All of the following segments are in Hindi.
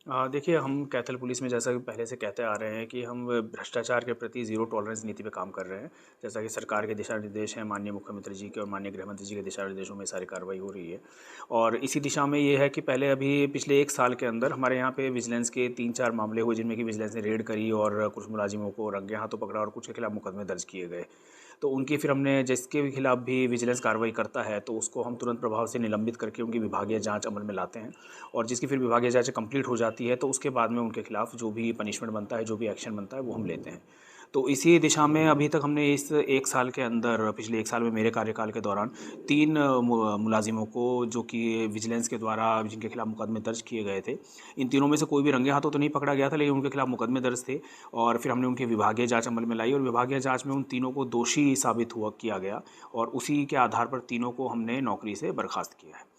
देखिए, हम कैथल पुलिस में जैसा कि पहले से कहते आ रहे हैं कि हम भ्रष्टाचार के प्रति ज़ीरो टॉलरेंस नीति पे काम कर रहे हैं। जैसा कि सरकार के दिशा निर्देश हैं, माननीय मुख्यमंत्री जी के और माननीय गृह मंत्री जी के दिशा निर्देशों में सारी कार्रवाई हो रही है। और इसी दिशा में ये है कि पहले अभी पिछले 1 साल के अंदर हमारे यहाँ पे विजिलेंस के 3-4 मामले हुए, जिनमें कि विजिलेंस ने रेड करी और कुछ मुलाजिमों को रंगे हाथों पकड़ा और कुछ के खिलाफ मुकदमे दर्ज किए गए। तो उनकी फिर हमने जिसके भी खिलाफ भी विजिलेंस कार्रवाई करता है, तो उसको हम तुरंत प्रभाव से निलंबित करके उनकी विभागीय जाँच अमल में लाते हैं। और जिसकी फिर विभागीय जाँच कंप्लीट हो जाती है, तो उसके बाद में उनके खिलाफ जो भी पनिशमेंट बनता है, जो भी एक्शन बनता है, वो हम लेते हैं। तो इसी दिशा में अभी तक हमने इस 1 साल के अंदर, पिछले 1 साल में मेरे कार्यकाल के दौरान 3 मुलाजिमों को, जो कि विजिलेंस के द्वारा जिनके खिलाफ मुकदमे दर्ज किए गए थे, इन तीनों में से कोई भी रंगे हाथों तो नहीं पकड़ा गया था, लेकिन उनके खिलाफ मुकदमे दर्ज थे। और फिर हमने उनकी विभागीय जाँच अमल में लाई और विभागीय जाँच में उन तीनों को दोषी साबित हुआ किया गया और उसी के आधार पर तीनों को हमने नौकरी से बर्खास्त किया है।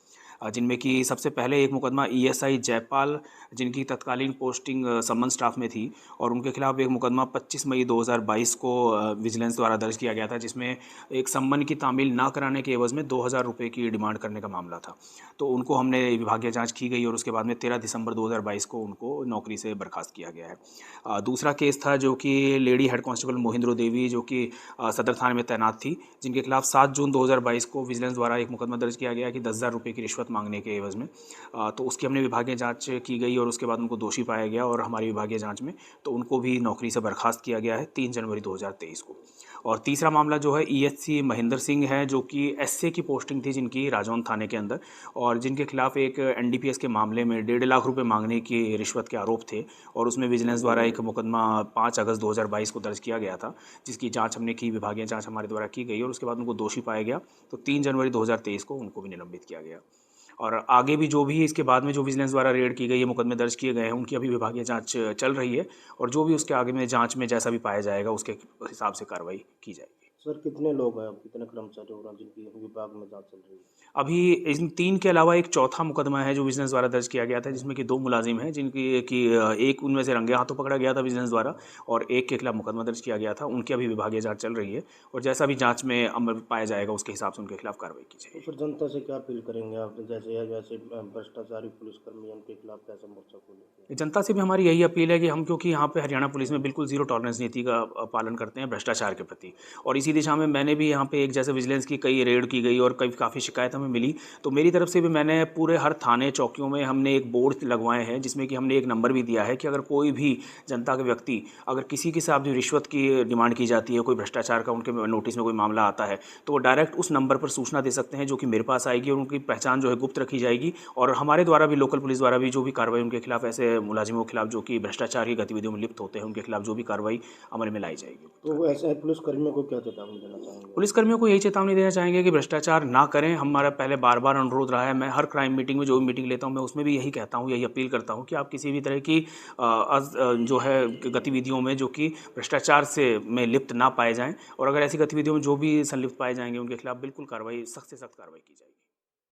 जिनमें कि सबसे पहले एक मुकदमा ईएसआई जयपाल, जिनकी तत्कालीन पोस्टिंग समन स्टाफ में थी, और उनके खिलाफ एक मुकदमा 25 मई 2022 को विजिलेंस द्वारा दर्ज किया गया था, जिसमें एक सम्मन की तामील ना कराने के एवज़ में 2000 रुपये की डिमांड करने का मामला था। तो उनको हमने विभागीय जाँच की गई और उसके बाद में 13 दिसंबर 2022 को उनको नौकरी से बर्खास्त किया गया है। दूसरा केस था जो कि लेडी हेड कांस्टेबल मोहिंद्रो देवी, जो कि सदर थाने में तैनात थी, जिनके खिलाफ 7 जून 2022 को विजिलेंस द्वारा एक मुकदमा दर्ज किया गया कि 10,000 रुपये की रिश्वत मांगने के एवज़ में। तो उसकी हमने विभागीय जाँच की गई और उसके बाद उनको दोषी पाया गया और हमारी विभागीय जाँच में तो उनको भी नौकरी से बर्खास्त किया गया है 3 जनवरी 2023 को। और तीसरा मामला जो है ईएससी महेंद्र सिंह है, जो कि एसए की पोस्टिंग थी जिनकी राजौंद थाने के अंदर, और जिनके खिलाफ एक एनडीपीएस के मामले में 1.5 लाख रुपए मांगने की रिश्वत के आरोप थे और उसमें विजिलेंस द्वारा एक मुकदमा 5 अगस्त 2022 को दर्ज किया गया था, जिसकी जाँच हमने की, विभागीय जाँच हमारे द्वारा की गई और उसके बाद उनको दोषी पाया गया। तो 3 जनवरी 2023 को उनको भी निलंबित किया गया। और आगे भी जो भी इसके बाद में जो विजिलेंस द्वारा रेड की गई है, मुकदमे दर्ज किए गए हैं, उनकी अभी विभागीय जाँच चल रही है और जो भी उसके आगे में जाँच में जैसा भी पाया जाएगा, उसके हिसाब से कार्रवाई की जाएगी। सर कितने लोग हैं, कितने कर्मचारी हो रहे हैं जिनकी विभाग में जांच चल रही है? अभी इन 3 के अलावा एक चौथा मुकदमा है जो विजिलेंस द्वारा दर्ज किया गया था, जिसमें कि 2 मुलाजिम हैं, जिनकी कि एक उनमें से रंगे हाथों पकड़ा गया था विजिलेंस द्वारा और एक के खिलाफ मुकदमा दर्ज किया गया था। उनकी अभी विभागीय जाँच चल रही है और जैसा भी जाँच में अमल पाया जाएगा, उसके हिसाब से उनके खिलाफ कार्रवाई की तो जाएगी। फिर जनता से क्या अपील करेंगे आप, जैसे भ्रष्टाचारी पुलिसकर्मी हैं, उनके खिलाफ कैसा मोर्चा खोलेंगे? जनता से भी हमारी यही अपील है कि हम, क्योंकि यहाँ पे हरियाणा पुलिस में बिल्कुल ज़ीरो टॉलरेंस नीति का पालन करते हैं भ्रष्टाचार के प्रति, और इसी दिशा में मैंने भी यहाँ पे एक, जैसे विजिलेंस की कई रेड की गई और कई काफ़ी शिकायत हमें मिली, तो मेरी तरफ से भी मैंने पूरे हर थाने चौकियों में हमने एक बोर्ड लगवाए हैं, जिसमें कि हमने एक नंबर भी दिया है कि अगर कोई भी जनता के व्यक्ति, अगर किसी के साथ भी रिश्वत की डिमांड की जाती है, कोई भ्रष्टाचार का उनके नोटिस में कोई मामला आता है, तो वो डायरेक्ट उस नंबर पर सूचना दे सकते हैं, जो कि मेरे पास आएगी और उनकी पहचान जो है गुप्त रखी जाएगी और हमारे द्वारा भी, लोकल पुलिस द्वारा भी जो भी कार्रवाई उनके खिलाफ, ऐसे मुलाजिमों के खिलाफ जो कि भ्रष्टाचार की गतिविधियों में लिप्त होते हैं, उनके खिलाफ जो भी कार्रवाई अमल में लाई जाएगी। तो वो ऐसे पुलिसकर्मियों को क्या चेतावनी देना चाहेंगे? पुलिसकर्मियों को यही चेतावनी देना चाहेंगे कि भ्रष्टाचार ना करें। हमारा पहले बार-बार अनुरोध रहा है, मैं हर क्राइम मीटिंग में जो भी मीटिंग लेता हूँ, मैं उसमें भी यही कहता हूँ, यही अपील करता हूँ कि आप किसी भी तरह की जो है गतिविधियों में जो कि भ्रष्टाचार से में लिप्त ना पाए जाएँ और अगर ऐसी गतिविधियों में जो भी संलिप्त पाए जाएँगे, उनके खिलाफ बिल्कुल कार्रवाई, सख्त से सख्त कार्रवाई की जाएगी।